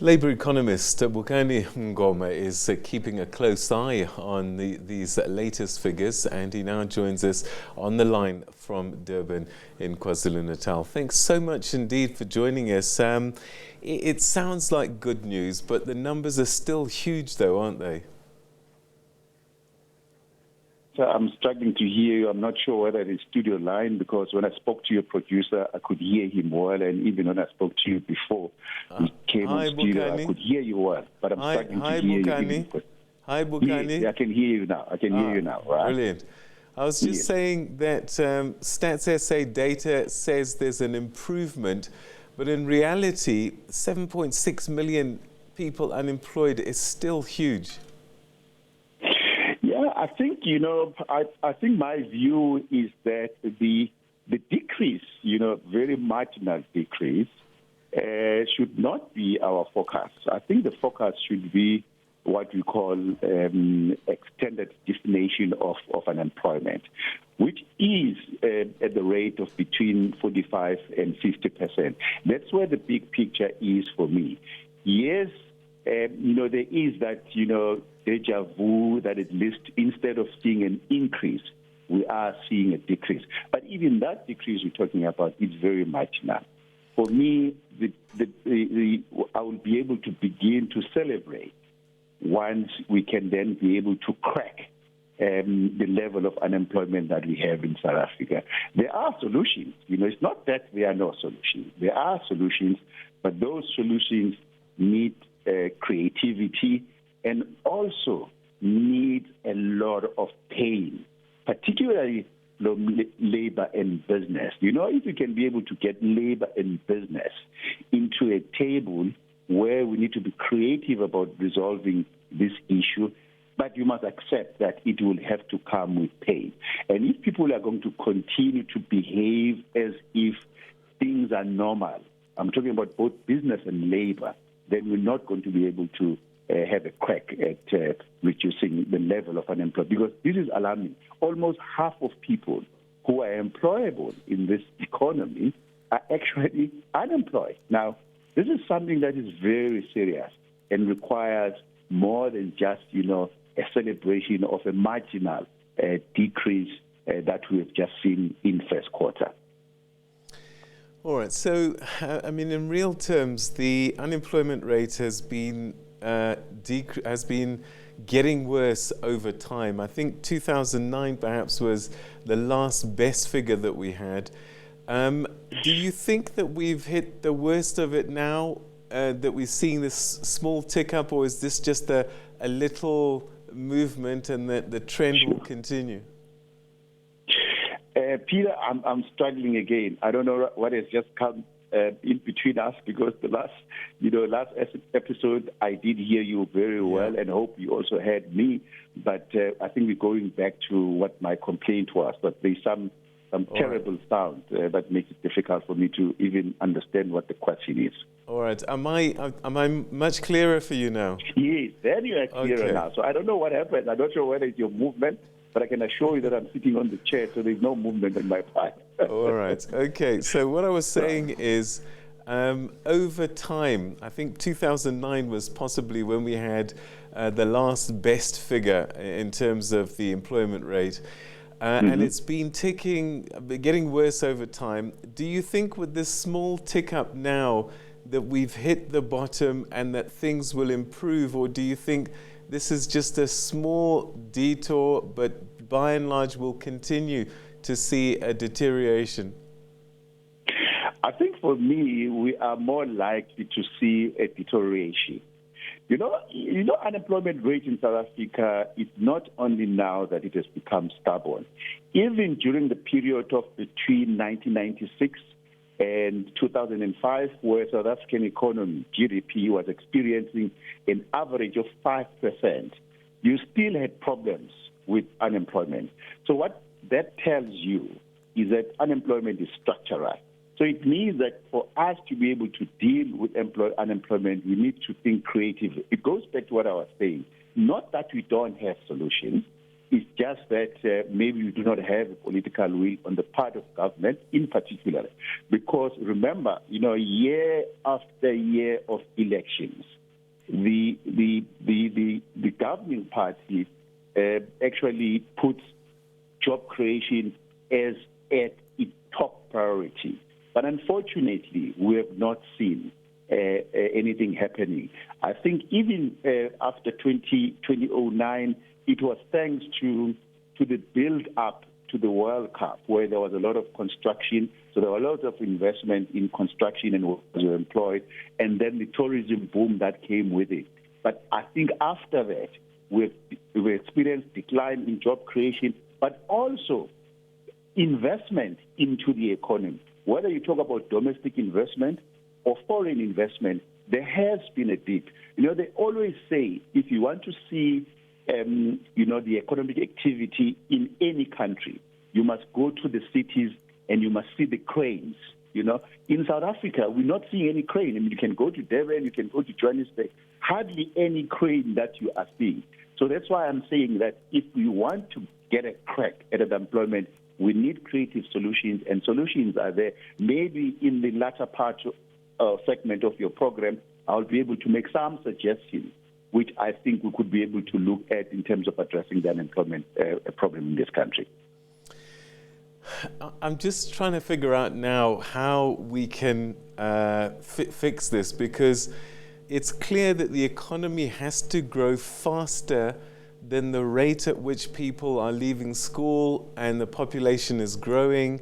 Labour economist Bukani Mngoma is keeping a close eye on these latest figures, and he now joins us on the line from Durban in KwaZulu-Natal. Thanks so much indeed for joining us. It sounds like good news, but the numbers are still huge though, aren't they? So I'm struggling to hear you. I'm not sure whether it is studio line, because when I spoke to your producer, I could hear him well, and even when I spoke to you before he came on studio, Bukani. I could hear you well, but I'm struggling to hear Bukani. you. Hi, Bukani. Yeah, I can hear you now. I can hear you now. Right? Brilliant. I was just saying that Stats SA data says there's an improvement, but in reality, 7.6 million people unemployed is still huge. Yeah, I think, I think my view is that the decrease, very marginal decrease, should not be our focus. I think the focus should be what we call extended definition of unemployment, which is at the rate of between 45 and 50%. That's where the big picture is for me. Yes, there is that, deja vu that at least instead of seeing an increase, we are seeing a decrease. But even that decrease we're talking about is very marginal. For me, I will be able to begin to celebrate once we can then be able to crack the level of unemployment that we have in South Africa. There are solutions. It's not that there are no solutions. There are solutions, but those solutions need creativity and also need a lot of pain, particularly labor and business. If we can be able to get labor and business into a table where we need to be creative about resolving this issue, but you must accept that it will have to come with pain. And if people are going to continue to behave as if things are normal, I'm talking about both business and labor, then we're not going to be able to have a crack at reducing the level of unemployment, because this is alarming. Almost half of people who are employable in this economy are actually unemployed. Now, this is something that is very serious and requires more than just, a celebration of a marginal decrease that we have just seen in first quarter. All right. So, in real terms, the unemployment rate has been getting worse over time. I think 2009 perhaps was the last best figure that we had. Do you think that we've hit the worst of it now, that we're seeing this small tick up, or is this just a little movement and that the trend will continue? Peter, I'm struggling again. I don't know what has just come in between us, because the last episode I did hear you very well, and hope you also heard me. But I think we're going back to what my complaint was. But there's some terrible sound that makes it difficult for me to even understand what the question is. All right. Am I much clearer for you now? Yes, then you are clearer now. So I don't know what happened. I'm not sure whether it's your movement, but I can assure you that I'm sitting on the chair, so there's no movement on my part. All right. Okay. So what I was saying is, over time, I think 2009 was possibly when we had the last best figure in terms of the employment rate. And it's been getting worse over time. Do you think with this small tick up now that we've hit the bottom and that things will improve, or do you think this is just a small detour, but by and large we'll continue to see a deterioration? I think for me, we are more likely to see a deterioration. Unemployment rate in South Africa is not only now that it has become stubborn. Even during the period of between 1996 and 2005, where South African economy, GDP, was experiencing an average of 5%, you still had problems with unemployment. So what that tells you is that unemployment is structural. So it means that for us to be able to deal with unemployment, we need to think creatively. It goes back to what I was saying. Not that we don't have solutions. It's just that maybe we do not have a political will on the part of government in particular. Because remember, year after year of elections, the governing party actually puts job creation as at its top priority. But unfortunately, we have not seen anything happening. I think even after 2009, it was thanks to the build-up to the World Cup, where there was a lot of construction. So there was a lot of investment in construction and were employed, and then the tourism boom that came with it. But I think after that, we've experienced decline in job creation, but also investment into the economy. Whether you talk about domestic investment or foreign investment, there has been a dip. They always say if you want to see the economic activity in any country, you must go to the cities and you must see the cranes. In South Africa, we're not seeing any crane. I mean, you can go to Durban, you can go to Johannesburg, hardly any crane that you are seeing. So that's why I'm saying that if we want to get a crack at unemployment, we need creative solutions, and solutions are there. Maybe in the latter part segment of your program, I'll be able to make some suggestions which I think we could be able to look at in terms of addressing the unemployment problem in this country. I'm just trying to figure out now how we can fix this, because it's clear that the economy has to grow faster than the rate at which people are leaving school and the population is growing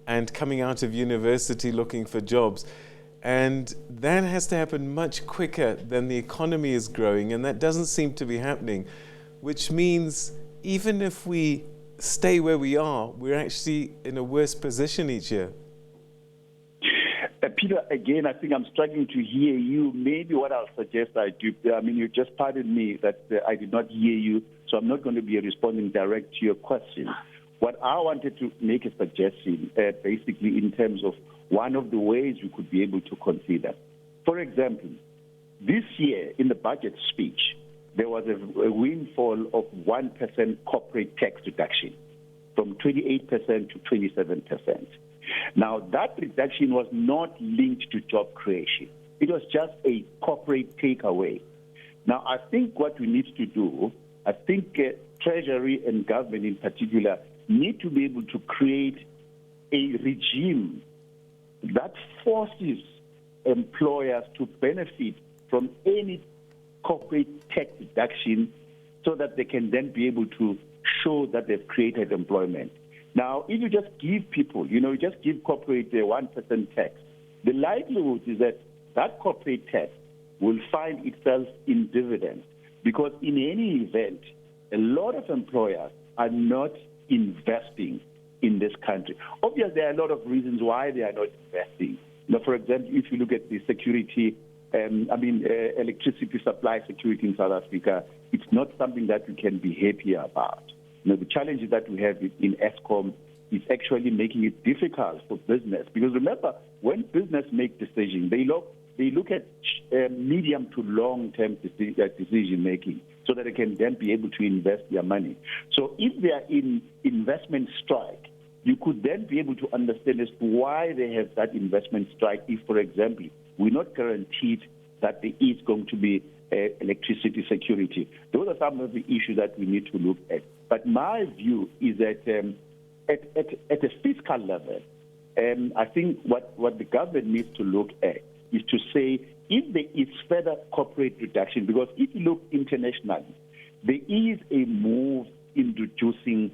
and coming out of university looking for jobs. And that has to happen much quicker than the economy is growing, and that doesn't seem to be happening, which means even if we stay where we are, we're actually in a worse position each year. Peter, again, I think I'm struggling to hear you. Maybe what I'll suggest I do, you just pardon me that I did not hear you, so I'm not going to be responding direct to your question. What I wanted to make a suggestion, basically in terms of one of the ways we could be able to consider. For example, this year in the budget speech, there was a windfall of 1% corporate tax reduction from 28% to 27%. Now, that reduction was not linked to job creation. It was just a corporate takeaway. Now, I think what we need to do, I think Treasury and government in particular need to be able to create a regime that forces employers to benefit from any corporate tax reduction so that they can then be able to show that they've created employment. Now, if you just give people, just give corporate a 1% tax, the likelihood is that that corporate tax will find itself in dividends, because in any event, a lot of employers are not investing in this country. Obviously, there are a lot of reasons why they are not investing. For example, if you look at the security, electricity supply security in South Africa, it's not something that we can be happy about. The challenges that we have in Eskom is actually making it difficult for business. Because remember, when business make decisions, they look at medium to long-term decision making so that they can then be able to invest their money. So if they are in investment strike, you could then be able to understand as to why they have that investment strike if, for example, we're not guaranteed that there is going to be electricity security. Those are some of the issues that we need to look at. But my view is that at a fiscal level, I think what the government needs to look at is to say if there is further corporate reduction, because if you look internationally, there is a move in reducing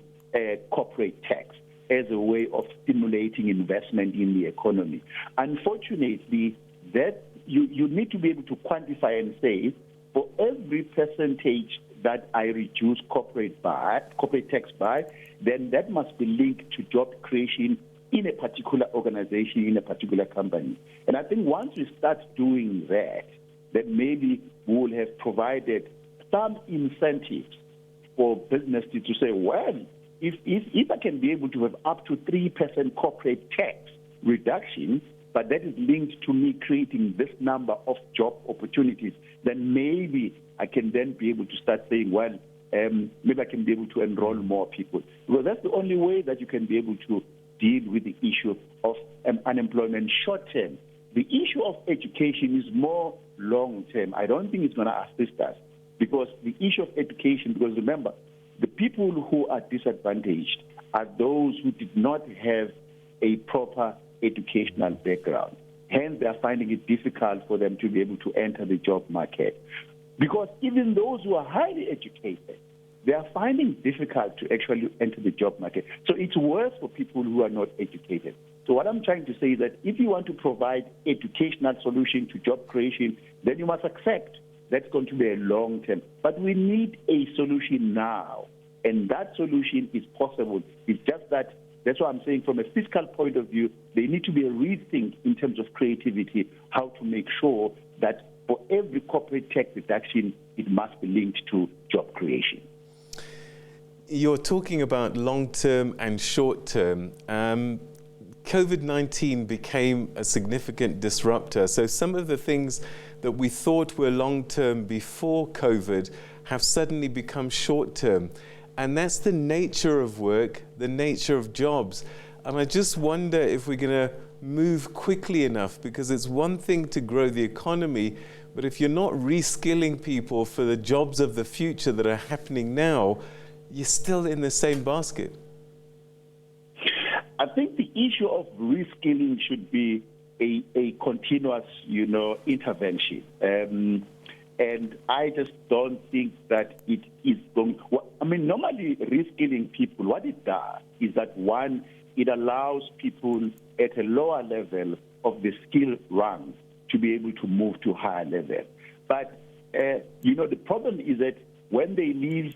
corporate tax as a way of stimulating investment in the economy. Unfortunately, that you need to be able to quantify and say, for every percentage that I reduce corporate tax by, then that must be linked to job creation in a particular organization, in a particular company. And I think once we start doing that, then maybe we will have provided some incentives for businesses to say, well, if I can be able to have up to 3% corporate tax reduction, but that is linked to me creating this number of job opportunities, then maybe I can then be able to start saying, well, maybe I can be able to enroll more people. Because that's the only way that you can be able to deal with the issue of unemployment short term. The issue of education is more long term. I don't think it's going to assist us, because the issue of education, because remember, the people who are disadvantaged are those who did not have a proper educational background. Hence, they are finding it difficult for them to be able to enter the job market. Because even those who are highly educated, they are finding it difficult to actually enter the job market. So it's worse for people who are not educated. So what I'm trying to say is that if you want to provide educational solution to job creation, then you must accept that's going to be a long term. But we need a solution now. And that solution is possible. It's just that, that's why I'm saying from a fiscal point of view, there need to be a rethink in terms of creativity, how to make sure that for every corporate tax reduction, it must be linked to job creation. You're talking about long-term and short-term. COVID-19 became a significant disruptor. So some of the things that we thought were long-term before COVID have suddenly become short-term. And that's the nature of work, the nature of jobs. And I just wonder if we're going to move quickly enough, because it's one thing to grow the economy, but if you're not reskilling people for the jobs of the future that are happening now, you're still in the same basket. I think the issue of reskilling should be a continuous, intervention. And I just don't think that it is going. Normally reskilling people, what it does is that, one, it allows people at a lower level of the skill ranks to be able to move to higher level. But the problem is that when they leave,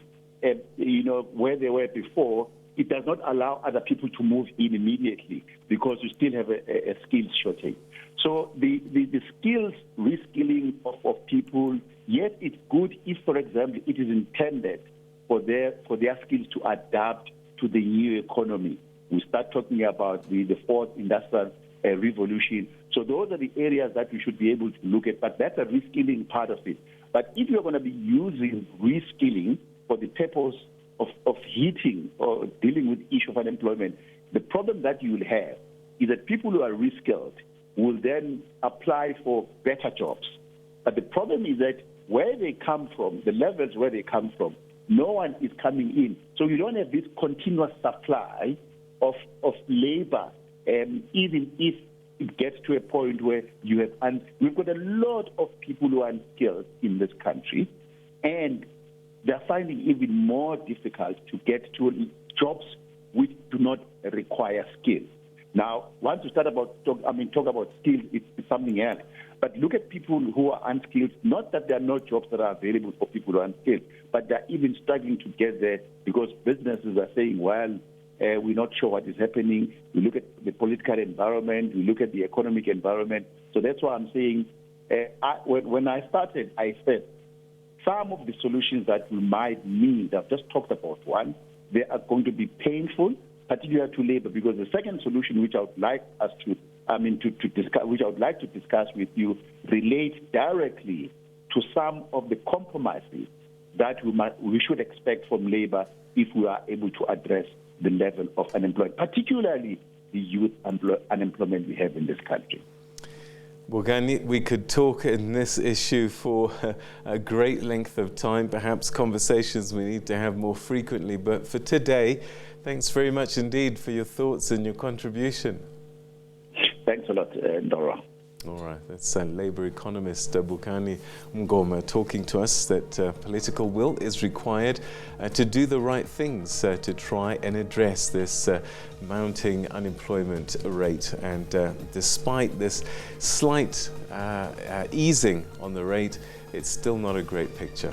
where they were before, it does not allow other people to move in immediately, because you still have a skills shortage. So the skills reskilling of people, yes, it's good if, for example, it is intended for their skills to adapt to the new economy. We start talking about the fourth industrial revolution. So those are the areas that we should be able to look at, but that's a reskilling part of it. But if you're going to be using reskilling for the purpose of hitting or dealing with the issue of unemployment, the problem that you will have is that people who are reskilled will then apply for better jobs. But the problem is that where they come from, the levels where they come from, no one is coming in. So you don't have this continuous supply of labor, even if it gets to a point where you have, and we've got a lot of people who are unskilled in this country, and they're finding it even more difficult to get to jobs which do not require skills. Now, once you talk about skills, it's something else. But look at people who are unskilled. Not that there are no jobs that are available for people who are unskilled, but they're even struggling to get there because businesses are saying, well, we're not sure what is happening. We look at the political environment. We look at the economic environment. So that's why I'm saying, when I started, I said, some of the solutions that we might need, I've just talked about one, they are going to be painful, particularly to labor, because the second solution, which I would like us to discuss, which I would like to discuss with you, relates directly to some of the compromises that we should expect from labor if we are able to address the level of unemployment, particularly the youth unemployment we have in this country. Bukani, we could talk in this issue for a great length of time, perhaps conversations we need to have more frequently. But for today, thanks very much indeed for your thoughts and your contribution. Thanks a lot, Dora. All right, that's Labour economist Bukani Mngoma talking to us that political will is required to do the right things to try and address this mounting unemployment rate. And despite this slight easing on the rate, it's still not a great picture.